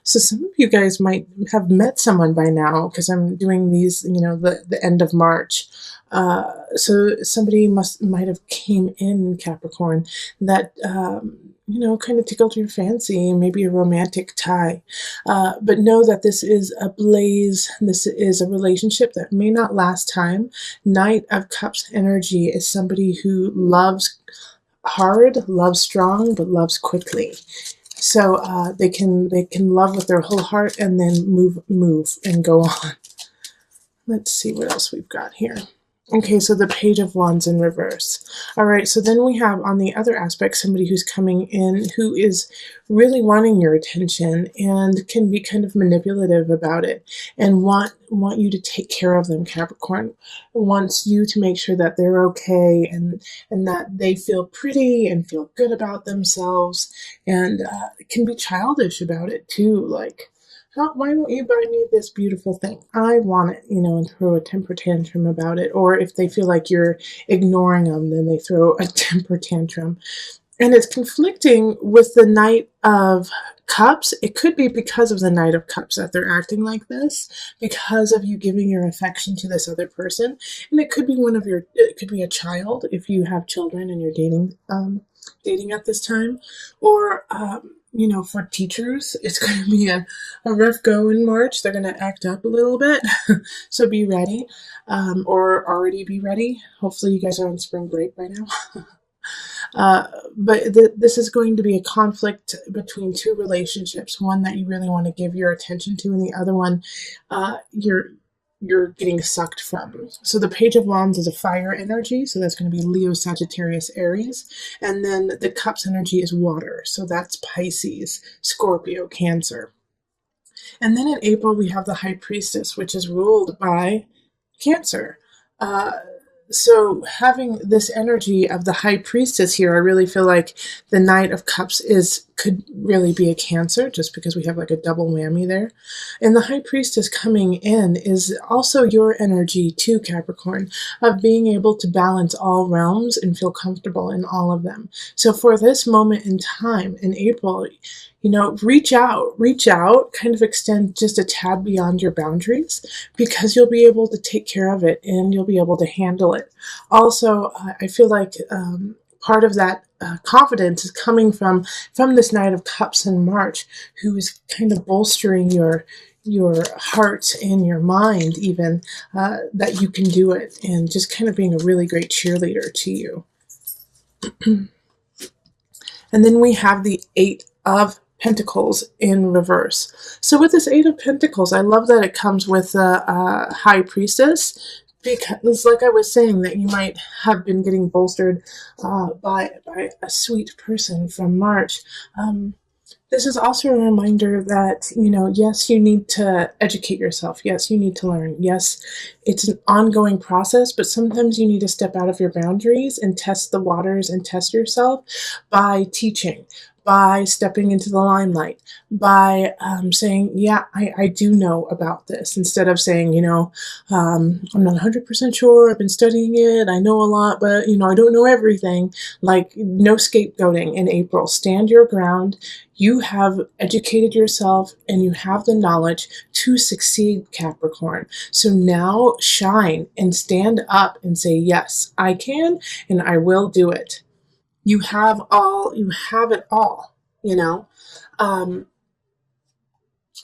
So some of you guys might have met someone by now because I'm doing these, the end of March. So somebody might have came in Capricorn that kind of tickled your fancy, maybe a romantic tie. But know that this is a blaze. This is a relationship that may not last time. Knight of Cups energy is somebody who loves hard, loves strong, but loves quickly. So they can love with their whole heart and then move and go on. Let's see what else we've got here. Okay, so the Page of Wands in reverse. All right, so then we have on the other aspect somebody who's coming in who is really wanting your attention and can be kind of manipulative about it and want you to take care of them. Capricorn wants you to make sure that they're okay and that they feel pretty and feel good about themselves, and can be childish about it too, like, why don't you buy me this beautiful thing? I want it, and throw a temper tantrum about it. Or if they feel like you're ignoring them, then they throw a temper tantrum. And it's conflicting with the Knight of Cups. It could be because of the Knight of Cups that they're acting like this, because of you giving your affection to this other person. And it could be it could be a child if you have children and you're dating at this time, or for teachers, it's going to be a rough go in March. They're going to act up a little bit. So be ready, or already be ready. Hopefully you guys are on spring break by now. But this is going to be a conflict between two relationships, one that you really want to give your attention to, and the other one you're getting sucked from. So the Page of Wands is a fire energy, so that's going to be Leo, Sagittarius, Aries. And then the Cups energy is water, so that's Pisces, Scorpio, Cancer. And then in April, we have the High Priestess, which is ruled by Cancer. So having this energy of the High Priestess here, I really feel like the Knight of Cups could really be a Cancer, just because we have like a double whammy there. And the High Priestess coming in is also your energy too, Capricorn, of being able to balance all realms and feel comfortable in all of them. So for this moment in time in April, reach out, kind of extend just a tad beyond your boundaries, because you'll be able to take care of it and you'll be able to handle it. Also, I feel like part of that confidence is coming from this Knight of Cups in March, who is kind of bolstering your heart and your mind, even that you can do it, and just kind of being a really great cheerleader to you. And then we have the Eight of Pentacles in reverse. So with this Eight of Pentacles, I love that it comes with a High Priestess, because like I was saying, that you might have been getting bolstered by a sweet person from March. This is also a reminder that, yes, you need to educate yourself. Yes, you need to learn. Yes, it's an ongoing process, but sometimes you need to step out of your boundaries and test the waters and test yourself by teaching, by stepping into the limelight, by saying, yeah, I do know about this, instead of saying, I'm not 100% sure, I've been studying it, I know a lot, but, I don't know everything. Like, no scapegoating in April. Stand your ground. You have educated yourself and you have the knowledge to succeed, Capricorn. So now shine and stand up and say, yes, I can and I will do it. You have it all,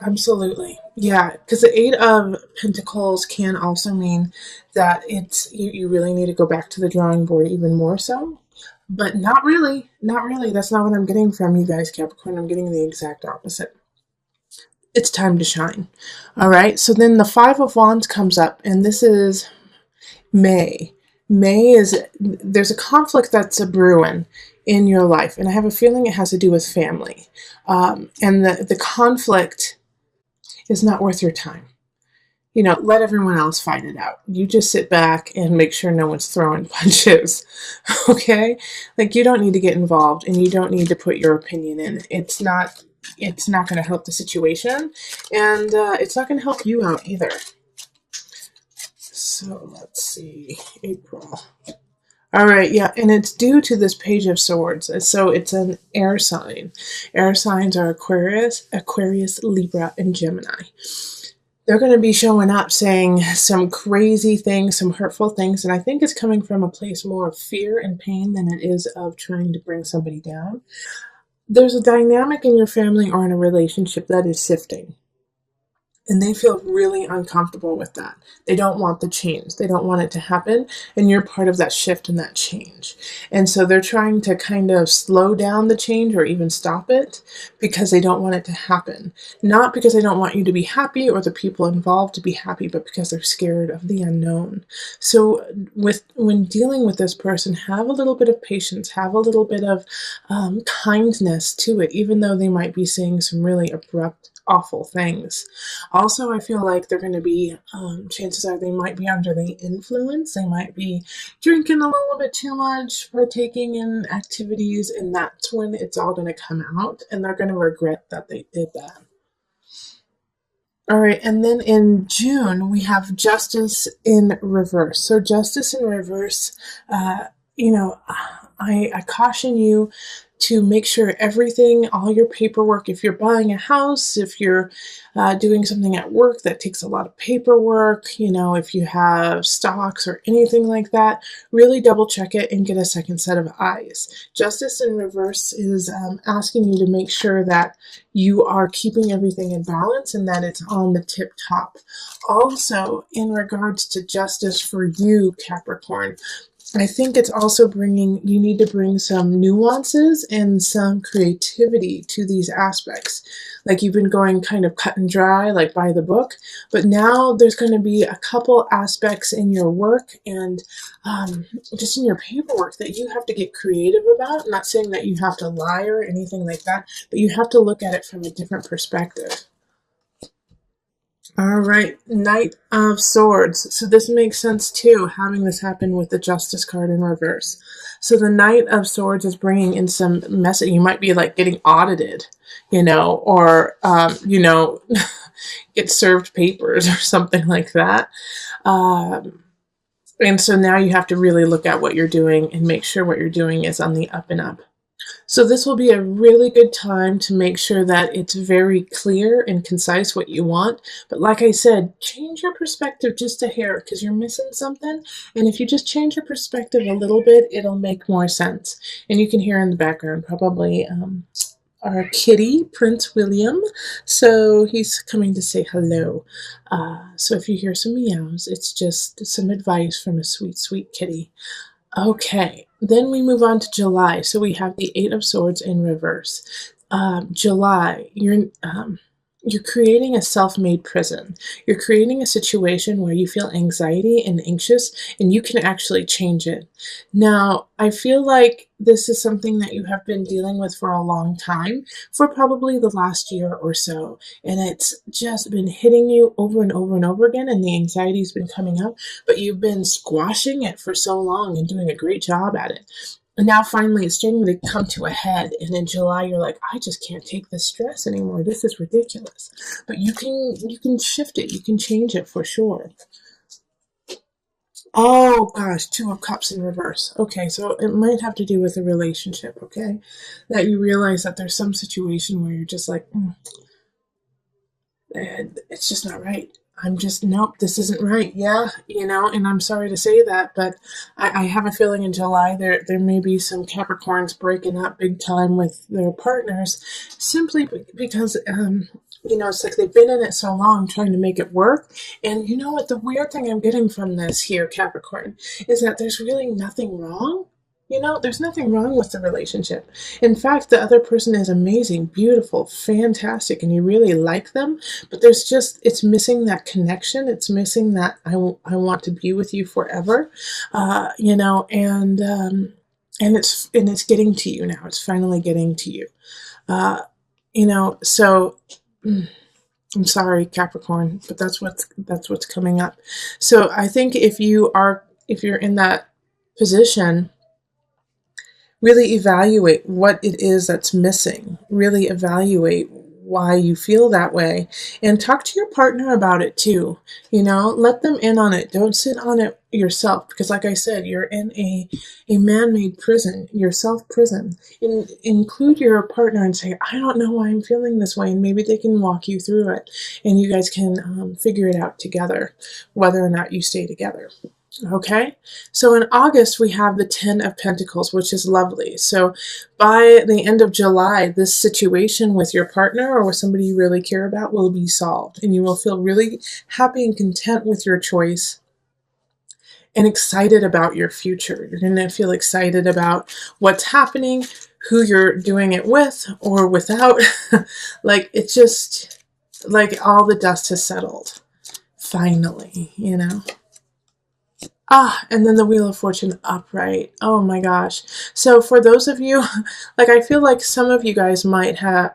absolutely. Yeah, because the Eight of Pentacles can also mean that you really need to go back to the drawing board even more so. But not really. That's not what I'm getting from you guys, Capricorn. I'm getting the exact opposite. It's time to shine. All right, so then the Five of Wands comes up, and this is May. There's a conflict that's a brewing in your life, and I have a feeling it has to do with family. And the conflict is not worth your time. Let everyone else fight it out. You just sit back and make sure no one's throwing punches, okay? Like, you don't need to get involved, and you don't need to put your opinion in. It's not going to help the situation, and it's not going to help you out either. So let's see, April. All right, yeah, and it's due to this Page of Swords. So it's an air sign. Air signs are Aquarius, Libra, and Gemini. They're going to be showing up saying some crazy things, some hurtful things, and I think it's coming from a place more of fear and pain than it is of trying to bring somebody down. There's a dynamic in your family or in a relationship that is shifting. And they feel really uncomfortable with that. They don't want the change. They don't want it to happen. And you're part of that shift and that change. And so they're trying to kind of slow down the change or even stop it because they don't want it to happen. Not because they don't want you to be happy or the people involved to be happy, but because they're scared of the unknown. So when dealing with this person, have a little bit of patience, have a little bit of kindness to it, even though they might be saying some really abrupt, awful things. Also, I feel like they're going to be, chances are they might be under the influence. They might be drinking a little bit too much, partaking in activities, and that's when it's all going to come out, and they're going to regret that they did that. All right, and then in June, we have Justice in reverse. So, Justice in reverse, you know, I caution you to make sure everything, all your paperwork, if you're buying a house, if you're doing something at work that takes a lot of paperwork, if you have stocks or anything like that, really double check it and get a second set of eyes. Justice in reverse is asking you to make sure that you are keeping everything in balance and that it's on the tip top. Also, in regards to justice for you, Capricorn, I think it's also you need to bring some nuances and some creativity to these aspects. Like you've been going kind of cut and dry, like by the book, but now there's going to be a couple aspects in your work and just in your paperwork that you have to get creative about. I'm not saying that you have to lie or anything like that, but you have to look at it from a different perspective. All right, Knight of Swords. So this makes sense too, having this happen with the Justice card in reverse. So the Knight of Swords is bringing in some message. You might be like getting audited, or, get served papers or something like that. And so now you have to really look at what you're doing and make sure what you're doing is on the up and up. So this will be a really good time to make sure that it's very clear and concise what you want. But like I said, change your perspective just a hair because you're missing something. And if you just change your perspective a little bit, it'll make more sense. And you can hear in the background probably our kitty, Prince William. So he's coming to say hello. So if you hear some meows, it's just some advice from a sweet, sweet kitty. Okay, then we move on to July. So we have the Eight of Swords in reverse. July, you're creating a self-made prison. You're creating a situation where you feel anxiety and anxious, and you can actually change it. Now, I feel like this is something that you have been dealing with for a long time, for probably the last year or so, and it's just been hitting you over and over and over again, and the anxiety's been coming up, but you've been squashing it for so long and doing a great job at it. And now finally it's starting to come to a head. And in July you're like, I just can't take this stress anymore. This is ridiculous. But you can shift it. You can change it for sure. Oh gosh, Two of Cups in reverse. Okay, so it might have to do with a relationship, okay? That you realize that there's some situation where you're just like, it's just not right. I'm just, nope, this isn't right. Yeah, and I'm sorry to say that, but I have a feeling in July there may be some Capricorns breaking up big time with their partners simply because, it's like they've been in it so long trying to make it work. And you know what? The weird thing I'm getting from this here, Capricorn, is that there's really nothing wrong. There's nothing wrong with the relationship. In fact, the other person is amazing, beautiful, fantastic, and you really like them, but it's missing that connection. It's missing that I want to be with you forever, and it's getting to you now. It's finally getting to you, so I'm sorry, Capricorn, but that's what's coming up. So I think if you're in that position, really evaluate what it is that's missing. Really evaluate why you feel that way, and talk to your partner about it too. Let them in on it. Don't sit on it yourself, because like I said, you're in a man-made prison, your self-prison. Include your partner and say, I don't know why I'm feeling this way, and maybe they can walk you through it, and you guys can figure it out together, whether or not you stay together. Okay, so in August we have the Ten of Pentacles, which is lovely. So by the end of July, this situation with your partner or with somebody you really care about will be solved, and you will feel really happy and content with your choice and excited about your future. You're going to feel excited about what's happening, who you're doing it with or without. Like, it's just like all the dust has settled. Finally. And then the Wheel of Fortune upright. Oh my gosh. So for those of you, like, I feel like some of you guys might have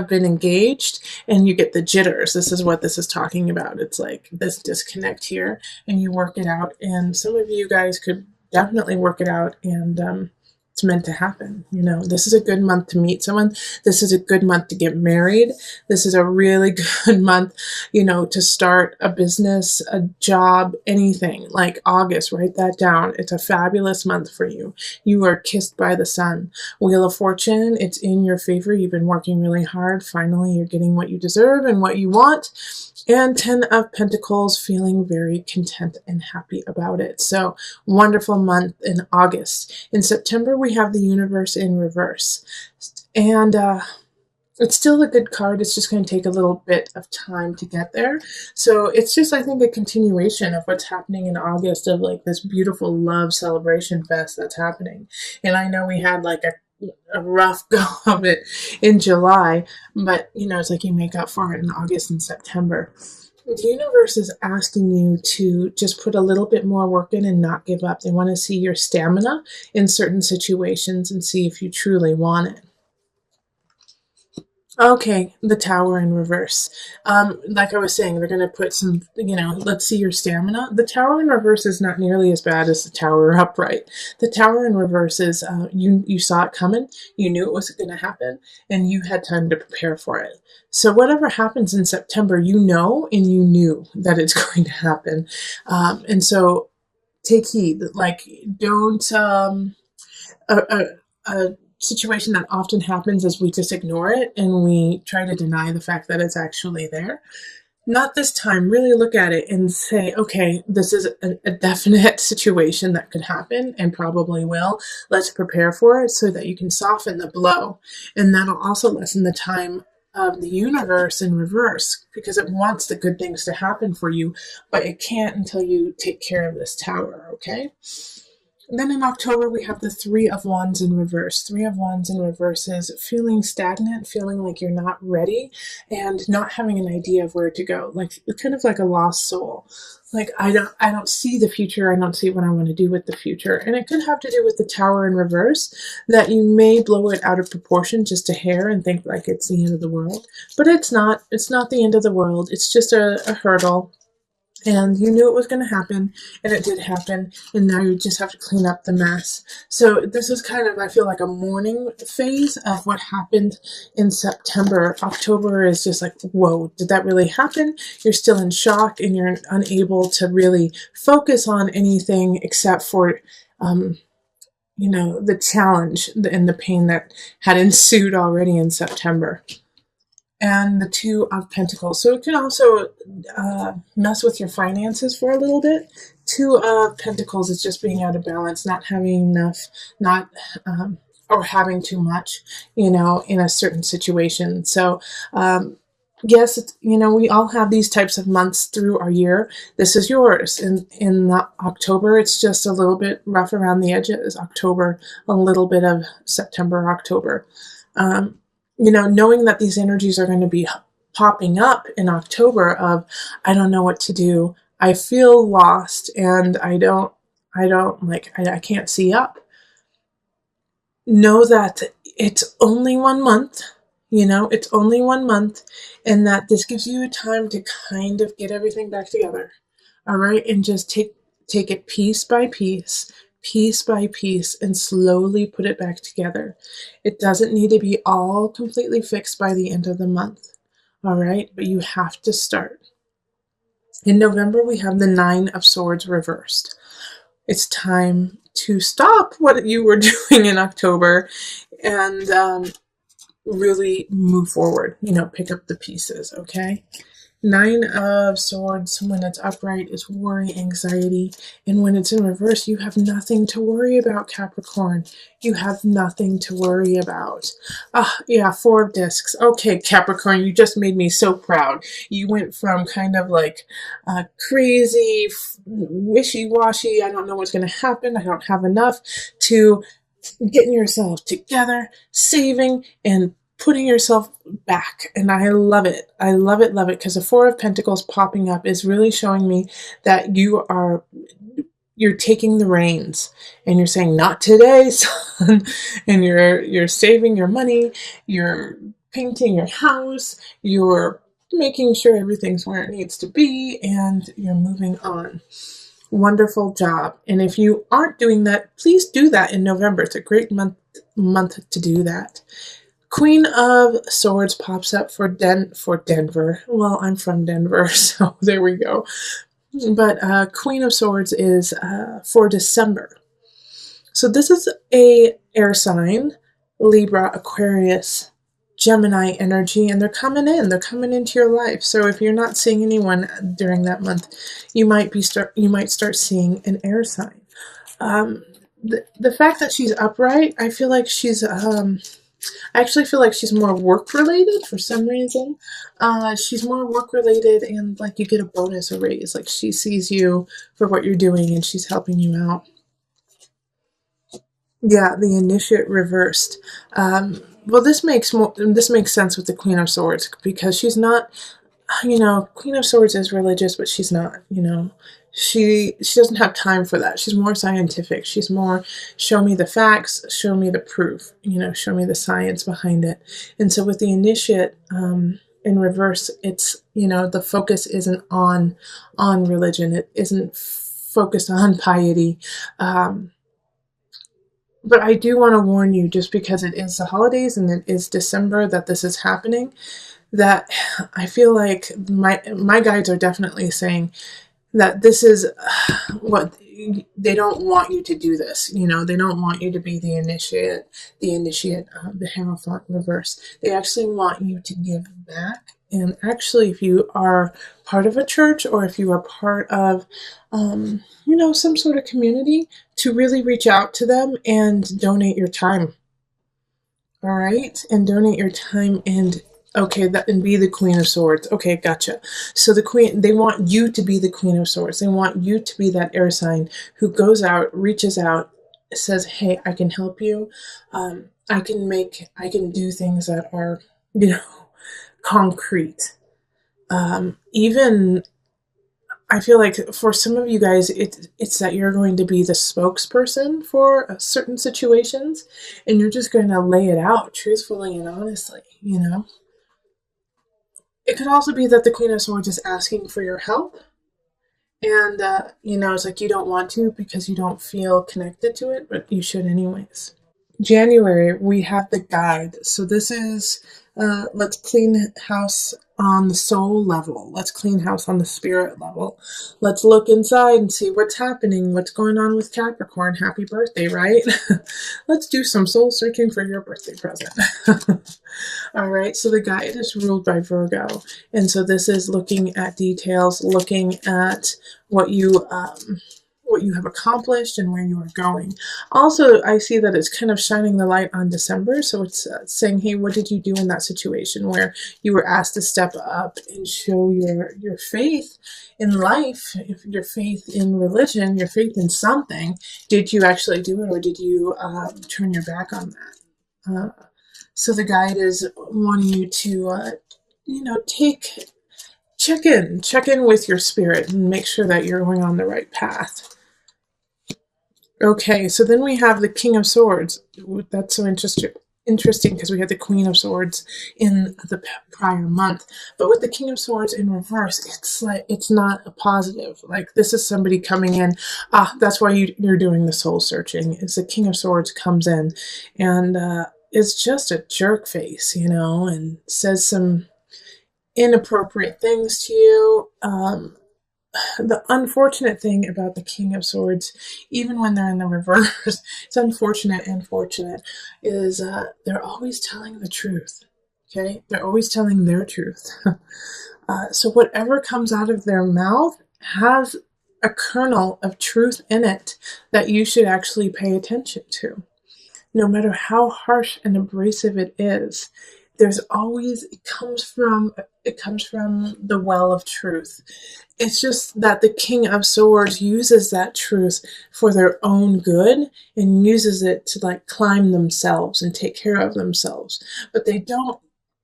been engaged and you get the jitters. This is what this is talking about. It's like this disconnect here, and you work it out. And some of you guys could definitely work it out, and it's meant to happen. This is a good month to meet someone. This is a good month to get married. This is a really good month, to start a business, a job, anything. Like August, write that down. It's a fabulous month for you. You are kissed by the sun. Wheel of Fortune, it's in your favor. You've been working really hard. Finally, you're getting what you deserve and what you want. And Ten of Pentacles, feeling very content and happy about it. So wonderful month in August. In September, we have the Universe in reverse. And it's still a good card. It's just going to take a little bit of time to get there. So it's just, I think, a continuation of what's happening in August, of like this beautiful love celebration fest that's happening. And I know we had like a rough go of it in July, but it's like you make up for it in August and September. The universe is asking you to just put a little bit more work in and not give up. They want to see your stamina in certain situations and see if you truly want it. Okay, the Tower in reverse. Like I was saying, they're going to put some, let's see your stamina. The Tower in reverse is not nearly as bad as the Tower upright. The Tower in reverse is, you saw it coming, you knew it was going to happen, and you had time to prepare for it. So whatever happens in September, and you knew that it's going to happen. And so take heed. Like, don't, a situation that often happens is we just ignore it and we try to deny the fact that it's actually there. Not this time. Really look at it and say, okay, this is a definite situation that could happen and probably will. Let's prepare for it so that you can soften the blow. And that'll also lessen the time of the universe in reverse, because it wants the good things to happen for you, but it can't until you take care of this tower, okay? Then in October, we have the Three of Wands in reverse. Three of Wands in reverse is feeling stagnant, feeling like you're not ready, and not having an idea of where to go. Like, kind of like a lost soul. Like, I don't see the future. I don't see what I want to do with the future. And it could have to do with the Tower in reverse, that you may blow it out of proportion just a hair and think like it's the end of the world. But it's not. It's not the end of the world. It's just a hurdle. And you knew it was going to happen, and it did happen, and now you just have to clean up the mess. So this is kind of, I feel like, a mourning phase of what happened in September. October is just like, whoa, did that really happen? You're still in shock, and you're unable to really focus on anything except for, the challenge and the pain that had ensued already in September. And the Two of Pentacles. So it can also mess with your finances for a little bit. Two of Pentacles is just being out of balance, not having enough, or having too much, in a certain situation. So, yes, we all have these types of months through our year. This is yours. In October, it's just a little bit rough around the edges. October, a little bit of September, October. Knowing that these energies are going to be popping up in October of, I don't know what to do. I feel lost, and I can't see up. Know that it's only 1 month, it's only 1 month, and that this gives you time to kind of get everything back together. All right. And just take it piece by piece, piece by piece and slowly put it back together. It doesn't need to be all completely fixed by the end of the month. All right, but you have to start. In November, we have the Nine of Swords reversed. It's time to stop what you were doing in October and really move forward, pick up the pieces, okay? Nine of Swords, when it's upright, is worry, anxiety. And when it's in reverse, you have nothing to worry about, Capricorn. You have nothing to worry about. Yeah, Four of Discs. Okay, Capricorn, you just made me so proud. You went from kind of like crazy, wishy-washy, I don't know what's going to happen, I don't have enough, to getting yourself together, saving, and putting yourself back. And I love it. I love it, because the Four of Pentacles popping up is really showing me that you're taking the reins and you're saying, not today, son. And you're saving your money, you're painting your house, you're making sure everything's where it needs to be, and you're moving on. Wonderful job. And if you aren't doing that, please do that in November. It's a great month to do that. Queen of Swords pops up for Denver. Well, I'm from Denver, so there we go. But Queen of Swords is for December. So this is a air sign, Libra, Aquarius, Gemini energy, and they're coming into your life. So if you're not seeing anyone during that month, you might start seeing an air sign. The fact that she's upright, I feel like I actually feel like she's more work related for some reason. She's more work related, and like you get a bonus, a raise. Like she sees you for what you're doing and she's helping you out. Yeah, the initiate reversed. Well, this makes sense with the Queen of Swords, because she's not, Queen of Swords is religious, but she's not, she doesn't have time for that. She's more scientific. She's more, show me the facts, show me the proof, show me the science behind it. And so with the initiate in reverse, it's, the focus isn't on religion. It isn't focused on piety. But I do want to warn you, just because it is the holidays and it is December that this is happening, that I feel like my guides are definitely saying that this is what they don't want you to do this. They don't want you to be the initiate, the Hierophant reverse. They actually want you to give back. And actually, if you are part of a church, or if you are part of, some sort of community, to really reach out to them and donate your time. All right? And donate your time and be the Queen of Swords. Okay, gotcha. So they want you to be the Queen of Swords. They want you to be that air sign who goes out, reaches out, says, hey, I can help you. I can do things that are, concrete. Even I feel like for some of you guys, it's that you're going to be the spokesperson for certain situations, and you're just going to lay it out truthfully and honestly, It could also be that the Queen of Swords is asking for your help, and, it's like you don't want to because you don't feel connected to it, but you should anyways. January, we have the guide. So this is, let's clean house on the soul level. Let's clean house on the spirit level. Let's look inside and see what's happening, what's going on with Capricorn. Happy birthday, right? Let's do some soul searching for your birthday present. All right, so the guide is ruled by Virgo. And so this is looking at details, looking at what you have accomplished and where you are going. Also, I see that it's kind of shining the light on December. So it's saying, hey, what did you do in that situation where you were asked to step up and show your faith in life, your faith in religion, your faith in something? Did you actually do it, or did you turn your back on that? So the guide is wanting you to, check in with your spirit and make sure that you're going on the right path. Okay, so then we have the King of Swords. That's so interesting because we had the Queen of Swords in the prior month, but with the King of Swords in reverse, it's like it's not a positive. Like this is somebody coming in. That's why you're doing the soul searching. Is the King of Swords comes in, and is just a jerk face, and says some inappropriate things to you. The unfortunate thing about the King of Swords, even when they're in the reverse, it's unfortunate and fortunate, is they're always telling the truth. Okay? They're always telling their truth. So whatever comes out of their mouth has a kernel of truth in it that you should actually pay attention to. No matter how harsh and abrasive it is, there's always it comes from the well of truth. It's just that the King of Swords uses that truth for their own good and uses it to like climb themselves and take care of themselves. But they don't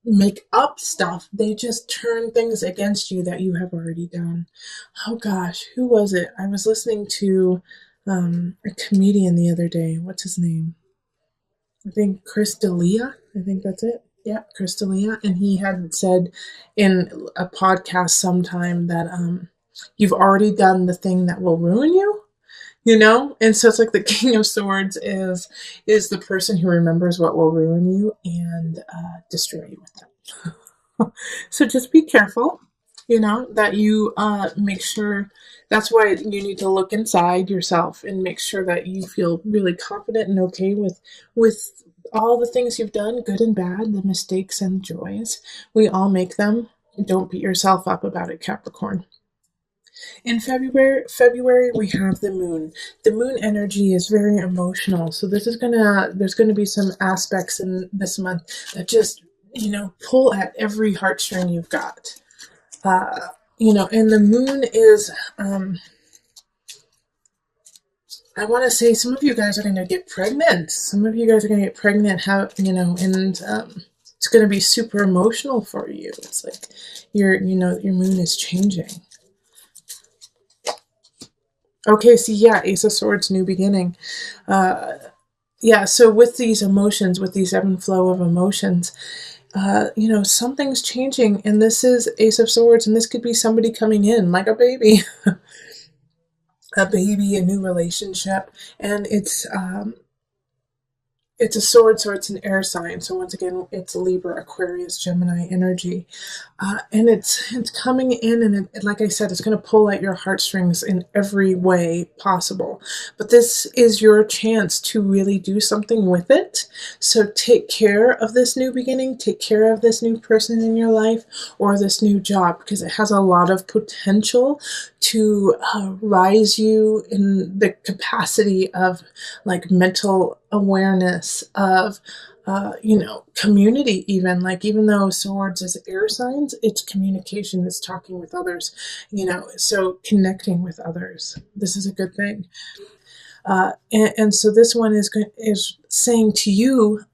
make up stuff. They just turn things against you that you have already done. Oh gosh, who was it? I was listening to a comedian the other day. What's his name? I think Chris D'Elia. I think that's it. Yeah, Chris D'Elia. And he had said in a podcast sometime that you've already done the thing that will ruin you. And so it's like the King of Swords is the person who remembers what will ruin you and destroy you with that. So just be careful, that you make sure. That's why you need to look inside yourself and make sure that you feel really confident and okay with all the things you've done, good and bad, the mistakes and joys. We all make them. Don't beat yourself up about it, Capricorn. In February we have the moon. The moon energy is very emotional. So there's gonna be some aspects in this month that just, pull at every heartstring you've got. And the moon is I want to say some of you guys are going to get pregnant. Some of you guys are going to get pregnant, and it's going to be super emotional for you. It's like your moon is changing. Okay, so yeah, Ace of Swords, new beginning. Yeah, so with these emotions, with these ebb and flow of emotions, something's changing, and this is Ace of Swords, and this could be somebody coming in like a baby. A new relationship, and it's a sword, so it's an air sign. So once again, it's Libra, Aquarius, Gemini energy, and it's coming in, and like I said, it's going to pull at your heartstrings in every way possible. But this is your chance to really do something with it. So take care of this new beginning. Take care of this new person in your life or this new job, because it has a lot of potential to rise you in the capacity of like mental awareness of community, even though swords is air signs, it's communication, it's talking with others, so connecting with others. This is a good thing. And so this one is saying to you,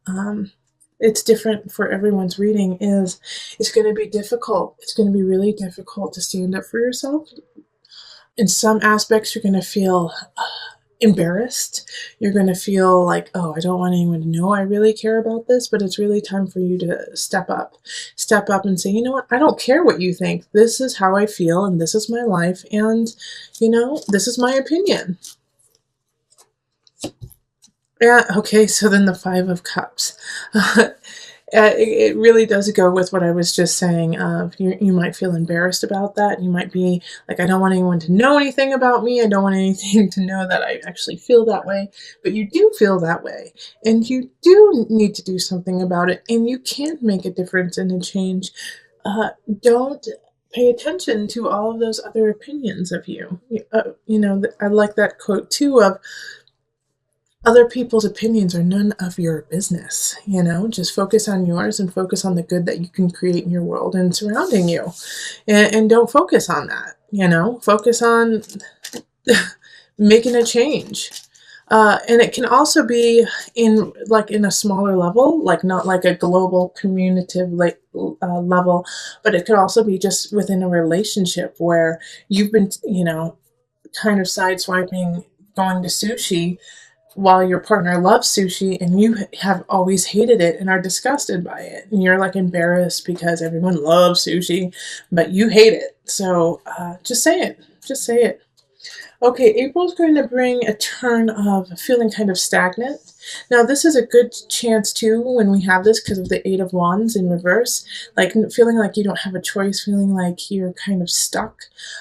it's different for everyone's reading, is it's going to be difficult. It's going to be really difficult to stand up for yourself. In some aspects, you're going to feel embarrassed. You're going to feel like, oh, I don't want anyone to know I really care about this, but it's really time for you to step up and say, you know what, I don't care what you think. This is how I feel, and this is my life, and, this is my opinion. Yeah, okay, so then the Five of Cups. It really does go with what I was just saying. You might feel embarrassed about that. You might be like, I don't want anyone to know anything about me. I don't want anything to know that I actually feel that way. But you do feel that way. And you do need to do something about it. And you can make a difference and a change. Don't pay attention to all of those other opinions of you. I like that quote too of, other people's opinions are none of your business. Just focus on yours and focus on the good that you can create in your world and surrounding you. And don't focus on that, focus on making a change. And it can also be in a smaller level, like not like a global communicative level, but it could also be just within a relationship where you've been, kind of sideswiping going to sushi, while your partner loves sushi and you have always hated it and are disgusted by it. And you're like embarrassed because everyone loves sushi, but you hate it. So just say it. Just say it. Okay, April's going to bring a turn of feeling kind of stagnant. Now, this is a good chance too when we have this because of the Eight of Wands in reverse, like feeling like you don't have a choice, feeling like you're kind of stuck,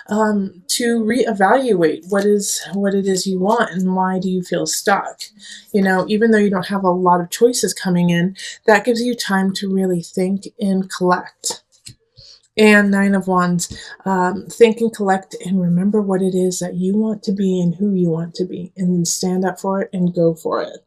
to reevaluate what it is you want and why do you feel stuck. You know, even though you don't have a lot of choices coming in, that gives you time to really think and collect. And Nine of Wands, think and collect and remember what it is that you want to be and who you want to be, and stand up for it and go for it.